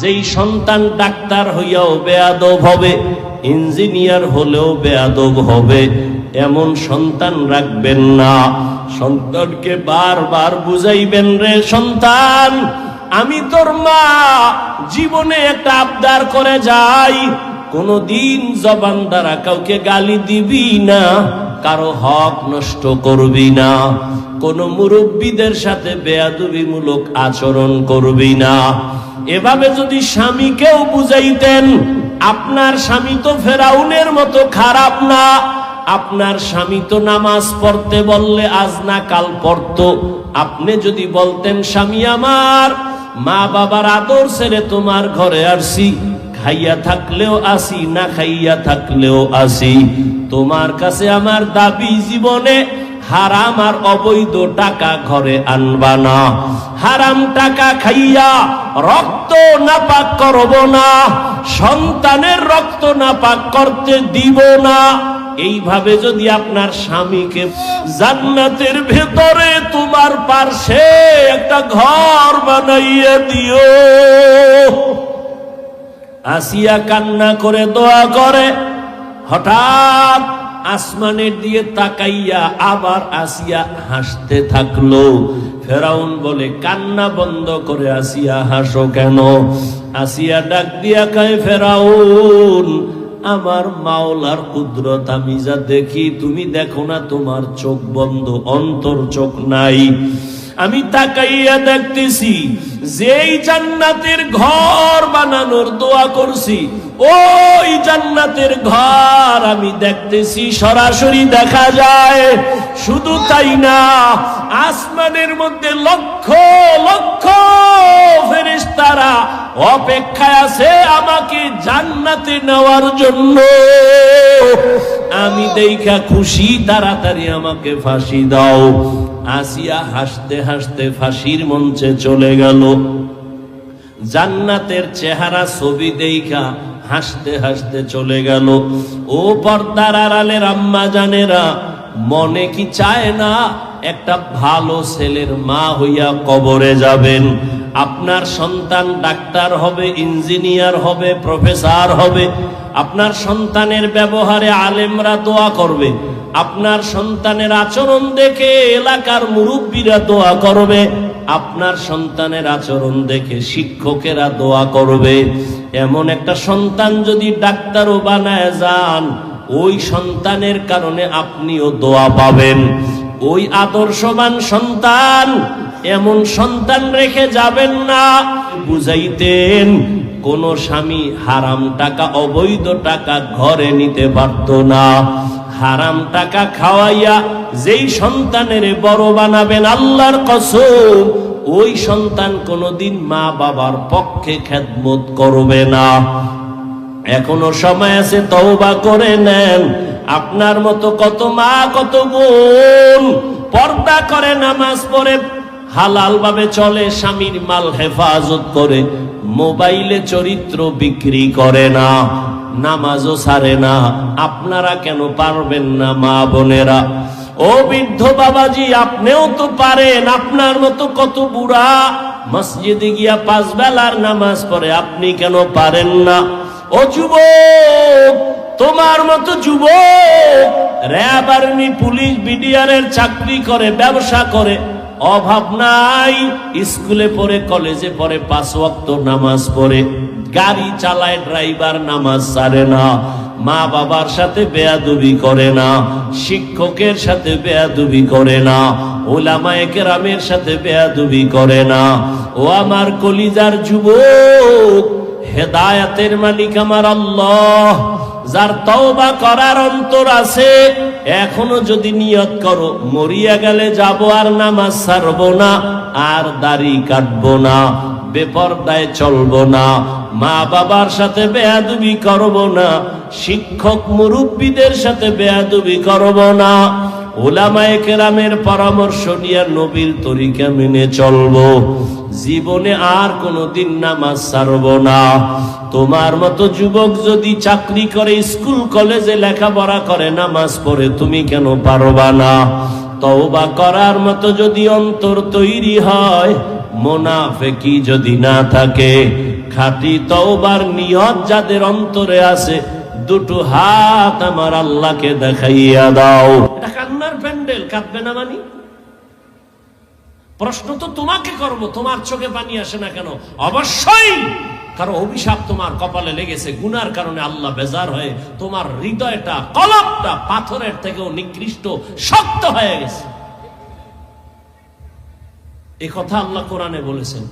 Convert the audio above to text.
যেই সন্তান ডাক্তার হইয়াও বেয়াদব হবে, ইঞ্জিনিয়ার হলেও বেয়াদব হবে, এমন সন্তান রাখবেন না। সন্তানকে বারবার বুঝাইবেন, রে সন্তান, আমি তোর মা, জীবনে একটা আবদার করে যাই, কোনদিন জবান দ্বারা কাউকে গালি দিবি না, কারো হক নষ্ট করবি না, কোন মুরব্বীদের সাথে বেয়াদবিমূলক আচরণ করবি না। এভাবে যদি স্বামীকেও বুঝাইতেন, আপনার স্বামী তো ফেরাউনের মতো খারাপ না, আপনার স্বামী তো নামাজ পড়তে বললে আজ না কাল পড়তো। আপনি যদি বলতেন, স্বামী আমার, মা বাবার আদর ছেড়ে তোমার ঘরে আসছি, খাইয়া থাকলেও আসি, না খাইয়া থাকলেও আসি, তোমার কাছে আমার দাবি, জীবনে হারাম আর অবৈধ টাকা ঘরে আনবা না, হারাম টাকা খাইয়া রক্ত নাপাক করব না, সন্তানের রক্ত নাপাক করতে দিব না। এইভাবে যদি আপনার স্বামীকে, জান্নাতের ভেতরে তোমার পাশে একটা ঘর বানাইয়া দিও। আসিয়া কান্না করে দোয়া করে, হঠাৎ আসমানের দিয়ে তাকাইয়া আবার আসিয়া হাসতে থাকলো। ফেরাউন বলে, কান্না বন্ধ করে আসিয়া হাসো কেন? আসিয়া ডাক দিয়া কয়, ফেরাউন, আমার মাওলার কুদরত আমি যা দেখি, তুমি দেখো না? তোমার চোখ বন্ধ, অন্তর চোখ নাই। আমি তাকাইয়া দেখতেছি, যেই জান্নাতের ঘর বানানোর দোয়া করছি, ওই জান্নাতের ঘর আমি দেখতেছি, সরাসরি দেখা যায়। শুধু তাই না, আসমানের মধ্যে লক্ষ লক্ষ ফেরেশতারা অপেক্ষায় আছে আমাকে জান্নাতে নেওয়ার জন্য। আমি দেখা খুশি, তাড়াতাড়ি আমাকে ফাঁসি দাও। আসিয়া হাসতে হাসতে ফাঁসির মঞ্চে চলে গেল। জান্নাতের চেহারা ছবি দেখা হাসতে হাসতে চলে গেল। ও পর্দার আড়ালের আম্মা জানেরা, মনে কি চায় না একটা ভালো ছেলের মা হইয়া কবরে যাবেন? আপনার সন্তান ডাক্তার হবে, ইঞ্জিনিয়ার হবে, প্রফেসর হবে। আপনার সন্তানের ব্যবহারে আলেমরা দোয়া করবে, আপনার সন্তানের আচরণ দেখে এলাকার মুরব্বীরা দোয়া করবে, আপনার সন্তানের আচরণ দেখে শিক্ষকেরা দোয়া করবে। এমন একটা সন্তান যদি ডাক্তারও বানায় যান, ওই সন্তানের কারণে আপনিও দোয়া পাবেন। ওই আদর্শবান সন্তান, এমন সন্তান রেখে যাবেন না। বুঝাইতেন, কোন স্বামী হারাম টাকা, অবৈধ টাকা ঘরে নিতে পারত না। হারাম টাকা খাওয়াইয়া যেই সন্তানের বড় বানাবেন, আল্লাহর কসম, ওই সন্তান কোনদিন মা বাবার পক্ষে খেদমত করবে না। এখনো সময় আছে, তওবা করে নেন। আপনার মতো কত মা, কত বোন পর্দা করে, নামাজ পড়ে, হালাল ভাবে চলে, স্বামীর মাল হেফাজত করে, মোবাইলে চরিত্র বিক্রি করে না, নামাজও ছাড়ে না। আপনারা কেন পারবেন না মা বোনেরা? ও বৃদ্ধ বাবাজি, আপনিও তো পারেন। আপনার মতো কত বুড়া মসজিদে গিয়া 5 বেলার নামাজ পড়ে, আপনি কেন পারেন না? ও যুবক, তোমার মতো যুবক র‍্যাব, আর্মি, পুলিশ, বিডিআরের চাকরি করে, ব্যবসা করে, অভাব নাই, স্কুলে পড়ে, কলেজে পড়ে, 5 ওয়াক্ত নামাজ পড়ে, গাড়ি চালায়, ড্রাইভার, নামাজ ছাড়ে না, মা বাবার সাথে বেয়াদবি করে না, শিক্ষকের সাথে বেয়াদবি করে না, উলামায়ে কেরামের সাথে বেয়াদবি করে না। ও আমার কলিজার যুবক, হেদায়েতের মালিক আমার আল্লাহ, যার তওবা করার অন্তর আছে, এখনো যদি নিয়ত করো, মরিয়া গেলে যাব আর নামাজ ছাড়বো না, আর দাড়ি কাটবো না, বেপরদায় চলবো না, মা বাবার সাথে বেয়াদবি করবো না, শিক্ষক মুরব্বীদের সাথে বেয়াদবি করবো না, উলামায়ে কেরামের পরামর্শ নিয়ে নবীর তরিকা মেনে চলবো, জীবনে আর কোনোদিন নামাজ ছাড়বো না। তোমার মতো যুবক যদি চাকরি করে, স্কুল কলেজে লেখাপড়া করে, নামাজ পড়ে, তুমি কেন পারবা না? তওবা করার মতো যদি অন্তর তৈরি হয়, মুনাফিকি যদি না থাকে, খাঁটি তওবার নিয়ত যাদের অন্তরে আছে দুটো হাত আমার আল্লাহকে দেখাইয়া দাও। এটা কান্নার প্যান্ডেল, কাঁদবে না মানি? প্রশ্ন তো তোমাকে করব, তোমার চোখে পানি আসে না কেন? অবশ্যই কারো অভিশাপ তোমার কপালে লেগেছে, গুনার কারণে আল্লাহ বেজার হয়ে তোমার হৃদয়টা, কলবটা পাথরের থেকেও নিকৃষ্ট শক্ত হয়ে গেছে। এ কথা আল্লাহ কোরআনে বলেছেন।